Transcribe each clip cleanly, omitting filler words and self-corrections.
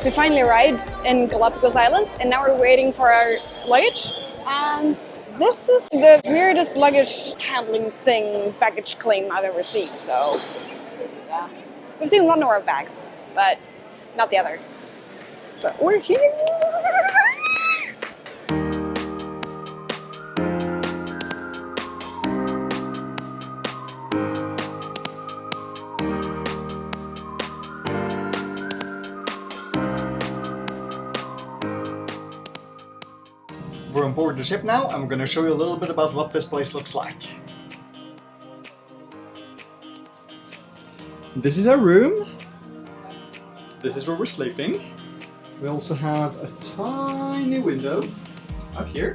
we finally arrived in Galapagos Islands, and now we're waiting for our luggage. And this is the weirdest luggage handling thing, baggage claim I've ever seen. So, yeah. We've seen one of our bags, but not the other. But we're here! We're on board the ship now, and we're going to show you a little bit about what this place looks like. This is our room. This is where we're sleeping. We also have a tiny window up here,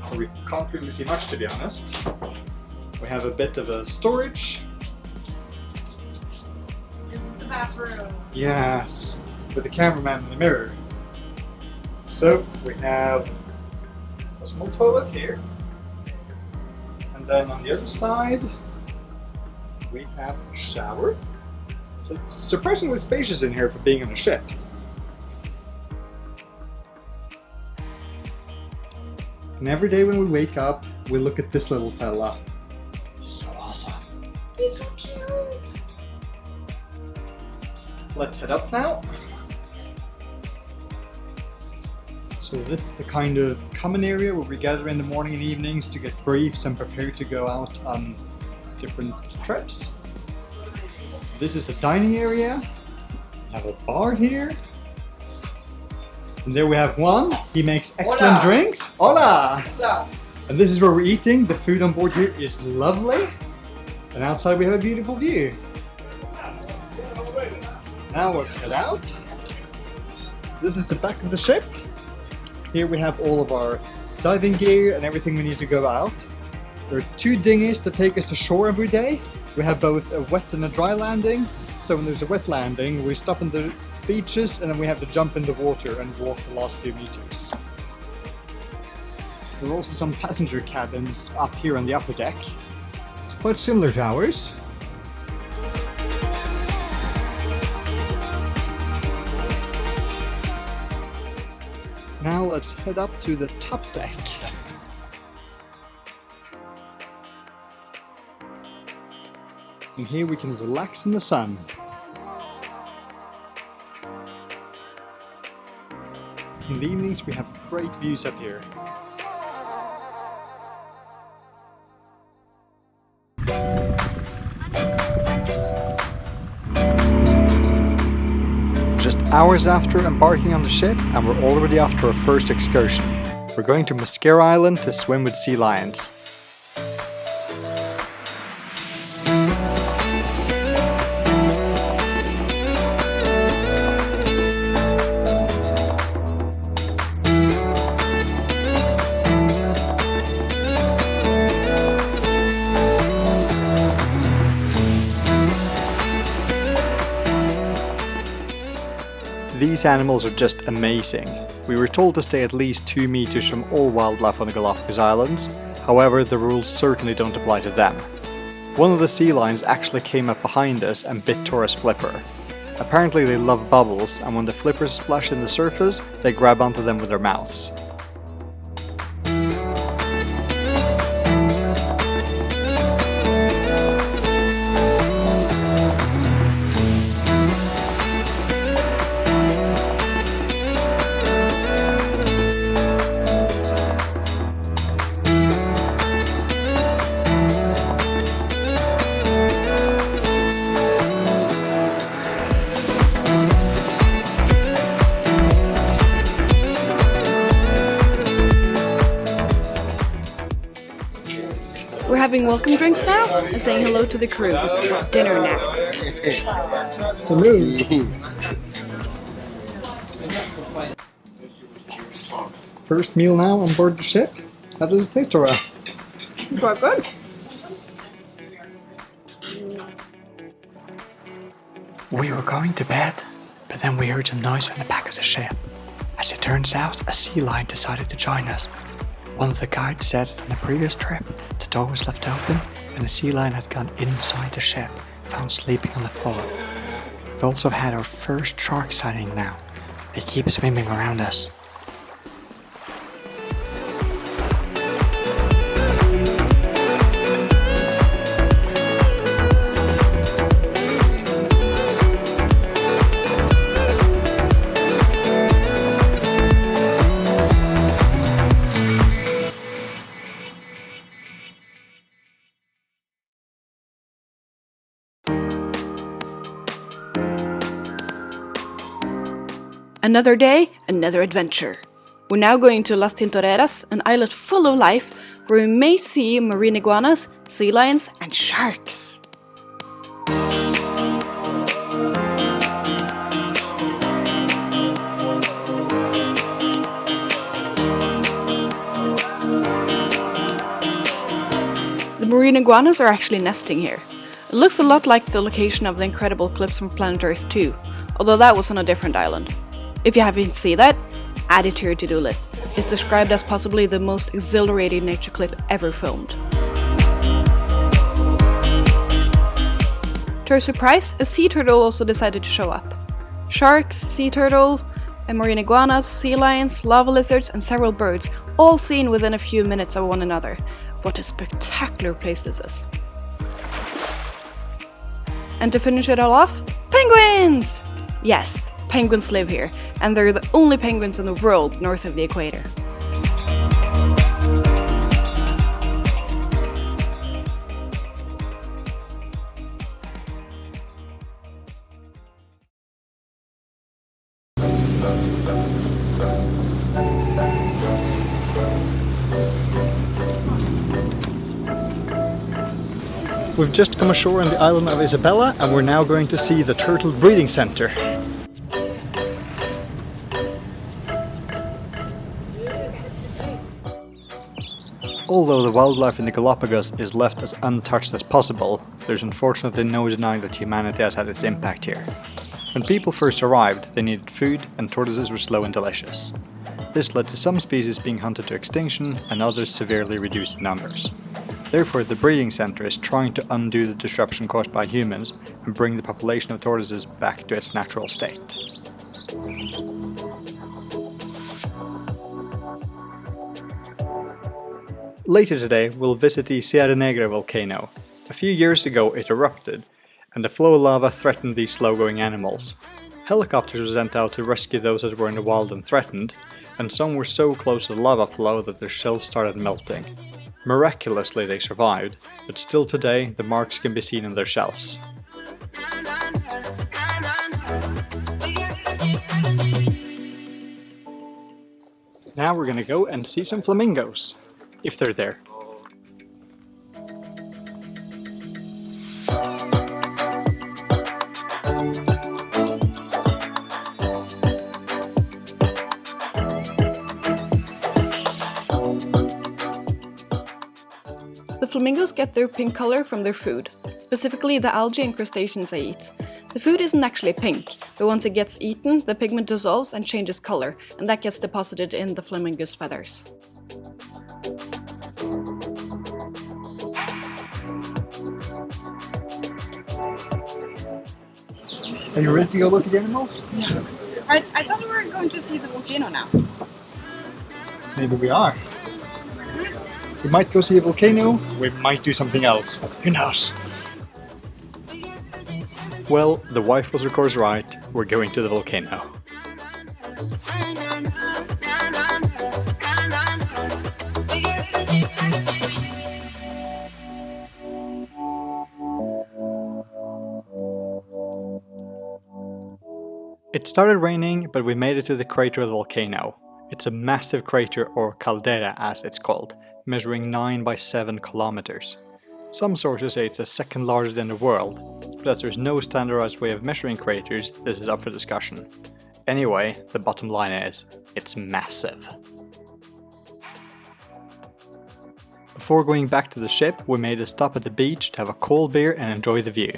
where we can't really see much, to be honest. We have a bit of a storage. This is the bathroom. Yes, with the cameraman in the mirror. So we have a small toilet here, and then on the other side we have a shower. So it's surprisingly spacious in here for being on a ship. And every day when we wake up, we look at this little fella. He's so awesome. He's so cute. Let's head up now. So this is the kind of common area where we gather in the morning and evenings to get briefs and prepare to go out on different trips. This is the dining area. We have a bar here. And there we have Juan. He makes excellent drinks. Hola! Hola. And this is where we're eating. The food on board here is lovely. And outside we have a beautiful view. Now let's head out. This is the back of the ship. Here we have all of our diving gear and everything we need to go out. There are 2 dinghies that take us to shore every day. We have both a wet and a dry landing. So when there's a wet landing, we stop on the beaches and then we have to jump in the water and walk the last few meters. There are also some passenger cabins up here on the upper deck. It's quite similar to ours. Now let's head up to the top deck. And here we can relax in the sun. In the evenings we have great views up here. Just hours after embarking on the ship, and we're already off to our first excursion. We're going to Mosquera Island to swim with sea lions. These animals are just amazing. We were told to stay at least 2 meters from all wildlife on the Galapagos Islands, however the rules certainly don't apply to them. One of the sea lions actually came up behind us and bit Tortoise flipper. Apparently they love bubbles, and when the flippers splash in the surface, they grab onto them with their mouths. We're having welcome drinks now and saying hello to the crew. Dinner next. Salud! First meal now on board the ship. How does it taste, Tora? Quite good. We were going to bed, but then we heard some noise from the back of the ship. As it turns out, a sea lion decided to join us. One of the guides said on the previous trip, the door was left open and the sea lion had gone inside the ship, found sleeping on the floor. We've also had our first shark sighting now. They keep swimming around us. Another day, another adventure. We're now going to Las Tintoreras, an islet full of life, where we may see marine iguanas, sea lions, and sharks. The marine iguanas are actually nesting here. It looks a lot like the location of the incredible cliffs from Planet Earth 2, although that was on a different island. If you haven't seen that, add it to your to-do list. It's described as possibly the most exhilarating nature clip ever filmed. To our surprise, a sea turtle also decided to show up. Sharks, sea turtles, and marine iguanas, sea lions, lava lizards, and several birds, all seen within a few minutes of one another. What a spectacular place this is. And to finish it all off, penguins! Yes, penguins live here, and they're the only penguins in the world north of the equator. We've just come ashore on the island of Isabela, and we're now going to see the Turtle Breeding Centre. Although the wildlife in the Galapagos is left as untouched as possible, there's unfortunately no denying that humanity has had its impact here. When people first arrived, they needed food, and tortoises were slow and delicious. This led to some species being hunted to extinction and others severely reduced in numbers. Therefore, the breeding centre is trying to undo the disruption caused by humans and bring the population of tortoises back to its natural state. Later today, we'll visit the Sierra Negra volcano. A few years ago it erupted, and the flow of lava threatened these slow-going animals. Helicopters were sent out to rescue those that were in the wild and threatened, and some were so close to the lava flow that their shells started melting. Miraculously they survived, but still today the marks can be seen on their shells. Now we're gonna go and see some flamingos, if they're there. The flamingos get their pink color from their food, specifically the algae and crustaceans they eat. The food isn't actually pink, but once it gets eaten, the pigment dissolves and changes color, and that gets deposited in the flamingo's feathers. Are you ready to go look at the animals? Yeah. I thought we were going to see the volcano now. Maybe we are. We might go see a volcano, we might do something else. Who knows? Well, the wife was of course right, we're going to the volcano. It started raining, but we made it to the crater of the volcano. It's a massive crater, or caldera as it's called, measuring 9 by 7 kilometers. Some sources say it's the second largest in the world, but as there's no standardized way of measuring craters, this is up for discussion. Anyway, the bottom line is, it's massive. Before going back to the ship, we made a stop at the beach to have a cold beer and enjoy the view.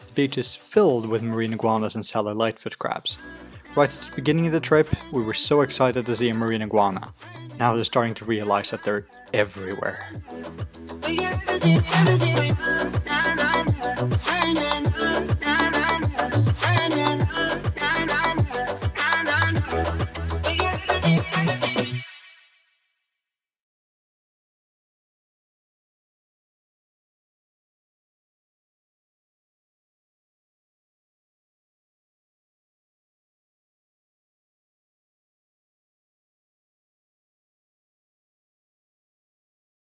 The beach is filled with marine iguanas and sallow lightfoot crabs. Right at the beginning of the trip, we were so excited to see a marine iguana. Now they're starting to realize that they're everywhere.